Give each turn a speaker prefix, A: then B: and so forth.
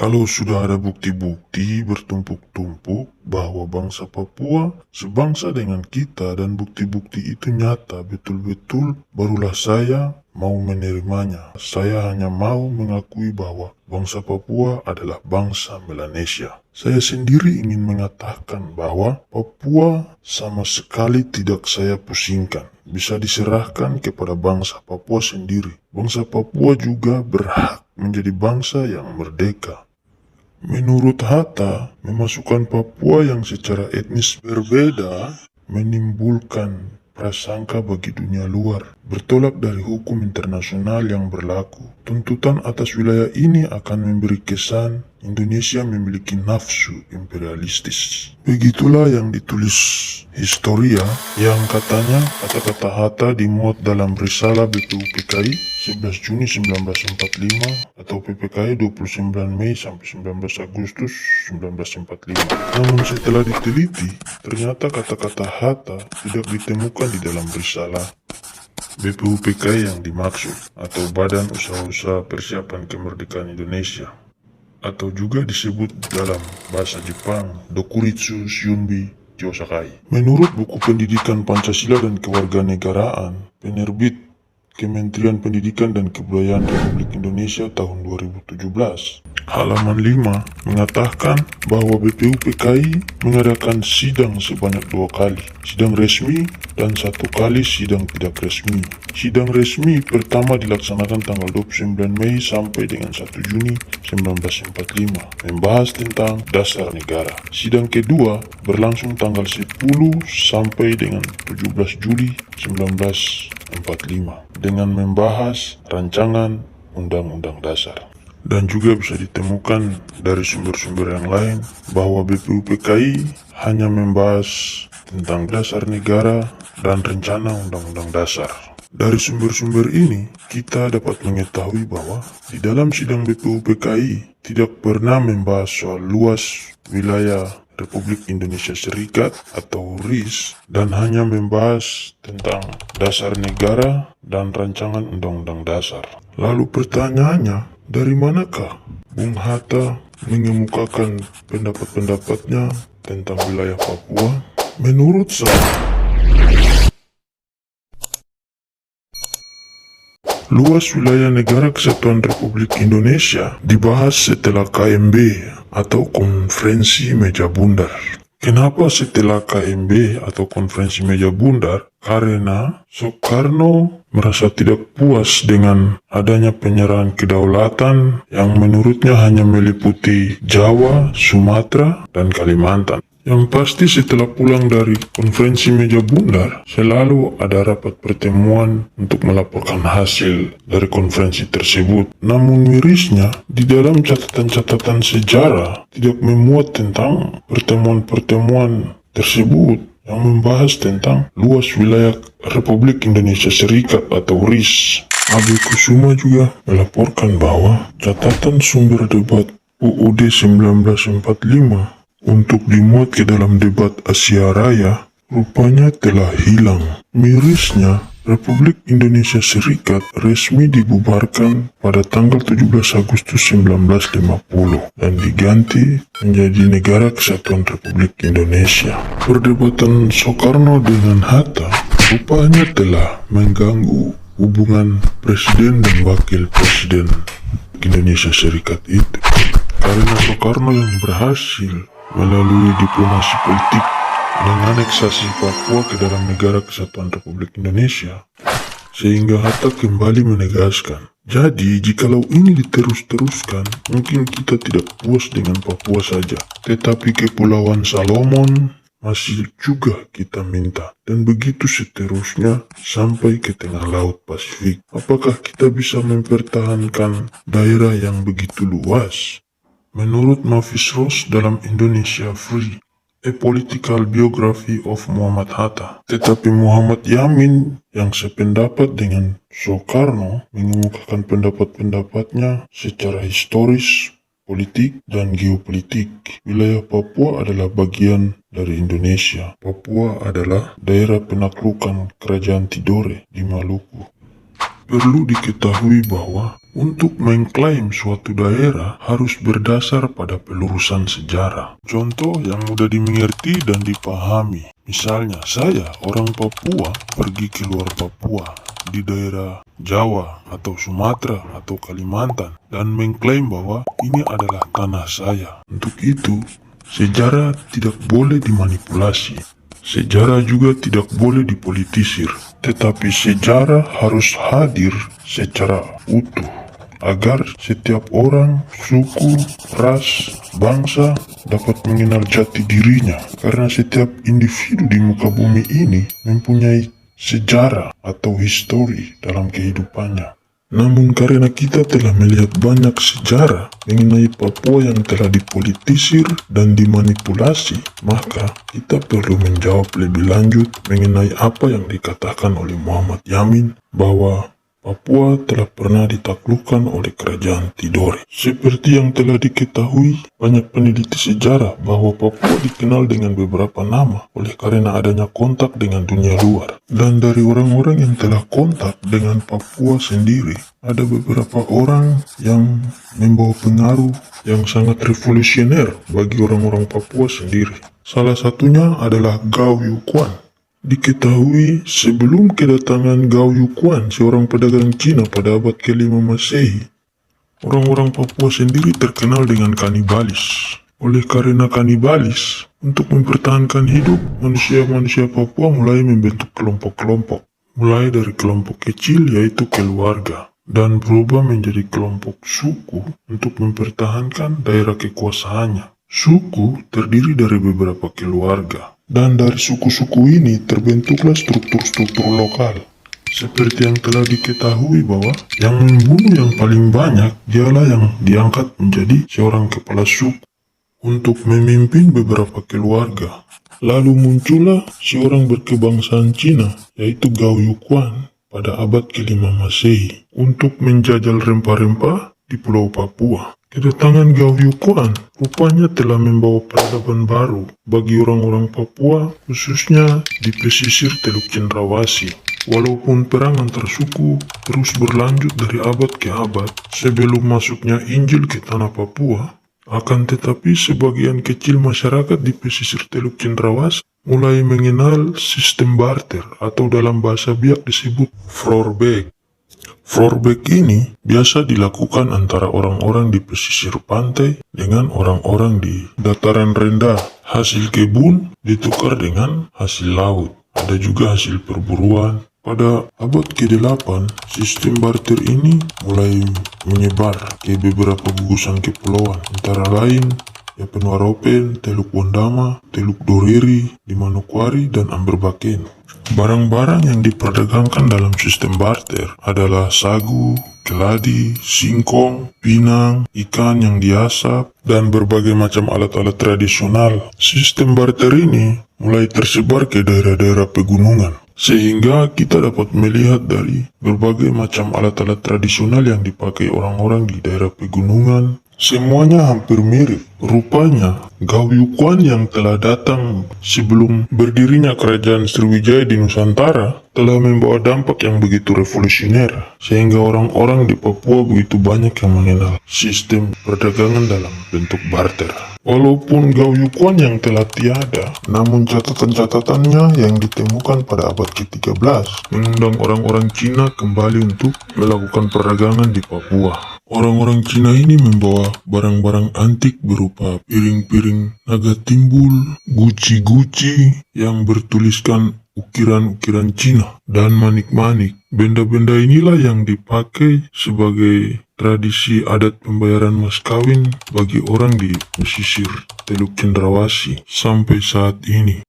A: Kalau sudah ada bukti-bukti bertumpuk-tumpuk bahwa bangsa Papua sebangsa dengan kita dan bukti-bukti itu nyata betul-betul, barulah saya mau menerimanya. Saya hanya mau mengakui bahwa bangsa Papua adalah bangsa Melanesia. Saya sendiri ingin mengatakan bahwa Papua sama sekali tidak saya pusingkan. Bisa diserahkan kepada bangsa Papua sendiri. Bangsa Papua juga berhak menjadi bangsa yang merdeka. Menurut Hatta, memasukkan Papua yang secara etnis berbeda menimbulkan prasangka bagi dunia luar, bertolak dari hukum internasional yang berlaku. Tuntutan atas wilayah ini akan memberi kesan Indonesia memiliki nafsu imperialistis. Begitulah yang ditulis Historia, yang katanya kata-kata Hatta dimuat dalam Risalah BPUPKI 11 Juni 1945 atau PPKI 29 Mei sampai 19 Agustus 1945. Namun setelah diteliti, ternyata kata-kata Hatta tidak ditemukan di dalam risalah BPUPKI yang dimaksud, atau Badan Usaha-Usaha Persiapan Kemerdekaan Indonesia, atau juga disebut dalam bahasa Jepang Dokuritsu Shunbi Josakai. Menurut buku Pendidikan Pancasila dan Kewarganegaraan, penerbit Kementerian Pendidikan dan Kebudayaan Republik Indonesia tahun 2017, halaman 5 mengatakan bahwa BPUPKI mengadakan sidang sebanyak 2 kali, sidang resmi dan 1 kali sidang tidak resmi. Sidang resmi pertama dilaksanakan tanggal 29 Mei sampai dengan 1 Juni 1945, membahas tentang dasar negara. Sidang kedua berlangsung tanggal 10 sampai dengan 17 Juli 1945 dengan membahas rancangan Undang-Undang Dasar. Dan juga bisa ditemukan dari sumber-sumber yang lain bahwa BPUPKI hanya membahas tentang dasar negara dan rencana Undang-Undang Dasar. Dari sumber-sumber ini, kita dapat mengetahui bahwa di dalam sidang BPUPKI tidak pernah membahas soal luas wilayah Republik Indonesia Serikat atau RIS, dan hanya membahas tentang dasar negara dan rancangan Undang-Undang Dasar. Lalu pertanyaannya, dari manakah Bung Hatta mengemukakan pendapat-pendapatnya tentang wilayah Papua? Menurut saya, luas wilayah Negara Kesatuan Republik Indonesia dibahas setelah KMB atau Konferensi Meja Bundar. Kenapa setelah KMB atau Konferensi Meja Bundar? Karena Soekarno merasa tidak puas dengan adanya penyerahan kedaulatan yang menurutnya hanya meliputi Jawa, Sumatera, dan Kalimantan. Yang pasti setelah pulang dari Konferensi Meja Bundar, selalu ada rapat pertemuan untuk melaporkan hasil dari konferensi tersebut. Namun mirisnya, di dalam catatan-catatan sejarah tidak memuat tentang pertemuan-pertemuan tersebut yang membahas tentang luas wilayah Republik Indonesia Serikat atau RIS. Abi Kusuma juga melaporkan bahwa catatan sumber debat UUD 1945 untuk dimuat ke dalam debat Asia Raya rupanya telah hilang. Mirisnya, Republik Indonesia Serikat resmi dibubarkan pada tanggal 17 Agustus 1950 dan diganti menjadi Negara Kesatuan Republik Indonesia. Perdebatan Soekarno dengan Hatta rupanya telah mengganggu hubungan Presiden dan Wakil Presiden Indonesia Serikat itu, karena Soekarno yang berhasil melalui diplomasi politik menganeksasi Papua ke dalam Negara Kesatuan Republik Indonesia, sehingga Hatta kembali menegaskan, jadi jikalau ini diterus-teruskan, mungkin kita tidak puas dengan Papua saja, tetapi Kepulauan Salomon masih juga kita minta, dan begitu seterusnya sampai ke tengah Laut Pasifik. Apakah kita bisa mempertahankan daerah yang begitu luas? Menurut Mavis Ross dalam Indonesia Free, A Political Biography of Muhammad Hatta. Tetapi Muhammad Yamin yang sependapat dengan Soekarno mengemukakan pendapat-pendapatnya secara historis, politik, dan geopolitik. Wilayah Papua adalah bagian dari Indonesia. Papua adalah daerah penaklukan Kerajaan Tidore di Maluku. Perlu diketahui bahwa untuk mengklaim suatu daerah harus berdasar pada pelurusan sejarah. Contoh yang mudah dimengerti dan dipahami. Misalnya, saya orang Papua pergi ke luar Papua di daerah Jawa atau Sumatera atau Kalimantan dan mengklaim bahwa ini adalah tanah saya. Untuk itu, sejarah tidak boleh dimanipulasi. Sejarah juga tidak boleh dipolitisir, tetapi sejarah harus hadir secara utuh agar setiap orang, suku, ras, bangsa dapat mengenal jati dirinya, karena setiap individu di muka bumi ini mempunyai sejarah atau histori dalam kehidupannya. Namun karena kita telah melihat banyak sejarah mengenai Papua yang telah dipolitisir dan dimanipulasi, maka kita perlu menjawab lebih lanjut mengenai apa yang dikatakan oleh Muhammad Yamin bahwa Papua telah pernah ditaklukkan oleh kerajaan Tidore. Seperti yang telah diketahui, banyak peneliti sejarah bahwa Papua dikenal dengan beberapa nama oleh karena adanya kontak dengan dunia luar. Dan dari orang-orang yang telah kontak dengan Papua sendiri, ada beberapa orang yang membawa pengaruh yang sangat revolusioner bagi orang-orang Papua sendiri. Salah satunya adalah Gao Yuquan. Diketahui sebelum kedatangan Gao Yuquan, seorang pedagang Cina pada abad ke-5 Masehi, orang-orang Papua sendiri terkenal dengan kanibalis. Oleh karena kanibalis, untuk mempertahankan hidup, manusia-manusia Papua mulai membentuk kelompok-kelompok. Mulai dari kelompok kecil yaitu keluarga, dan berubah menjadi kelompok suku untuk mempertahankan daerah kekuasaannya. Suku terdiri dari beberapa keluarga. Dan dari suku-suku ini terbentuklah struktur-struktur lokal. Seperti yang telah diketahui bahwa yang membunuh yang paling banyak dialah yang diangkat menjadi seorang kepala suku untuk memimpin beberapa keluarga. Lalu muncullah seorang berkebangsaan Cina yaitu Gao Yuquan pada abad ke-5 Masehi untuk menjajal rempah-rempah di Pulau Papua. Kedatangan Gao Yuquan rupanya telah membawa peradaban baru bagi orang-orang Papua, khususnya di pesisir Teluk Cendrawasih. Walaupun perang antar suku terus berlanjut dari abad ke abad sebelum masuknya Injil ke tanah Papua, akan tetapi sebagian kecil masyarakat di pesisir Teluk Cendrawasih mulai mengenal sistem barter atau dalam bahasa Biak disebut Floorback. Floorback ini biasa dilakukan antara orang-orang di pesisir pantai dengan orang-orang di dataran rendah. Hasil kebun ditukar dengan hasil laut. Ada juga hasil perburuan. Pada abad ke-8, sistem barter ini mulai menyebar ke beberapa gugusan kepulauan, antara lain Yapen-Waropen, Teluk Wondama, Teluk Doreri, di Manokwari, dan Amberbaken. Barang-barang yang diperdagangkan dalam sistem barter adalah sagu, keladi, singkong, pinang, ikan yang diasap, dan berbagai macam alat-alat tradisional. Sistem barter ini mulai tersebar ke daerah-daerah pegunungan, sehingga kita dapat melihat dari berbagai macam alat-alat tradisional yang dipakai orang-orang di daerah pegunungan. Semuanya hampir mirip. Rupanya, Gao Yuquan yang telah datang sebelum berdirinya kerajaan Sriwijaya di Nusantara telah membawa dampak yang begitu revolusioner, sehingga orang-orang di Papua begitu banyak yang mengenal sistem perdagangan dalam bentuk barter. Walaupun Gao Yuquan yang telah tiada, namun catatan-catatannya yang ditemukan pada abad ke-13 mengundang orang-orang Cina kembali untuk melakukan perdagangan di Papua. Orang-orang Cina ini membawa barang-barang antik berupa piring-piring naga timbul, guci-guci yang bertuliskan ukiran-ukiran Cina, dan manik-manik. Benda-benda inilah yang dipakai sebagai tradisi adat pembayaran mas kawin bagi orang di pesisir Teluk Cendrawasih sampai saat ini.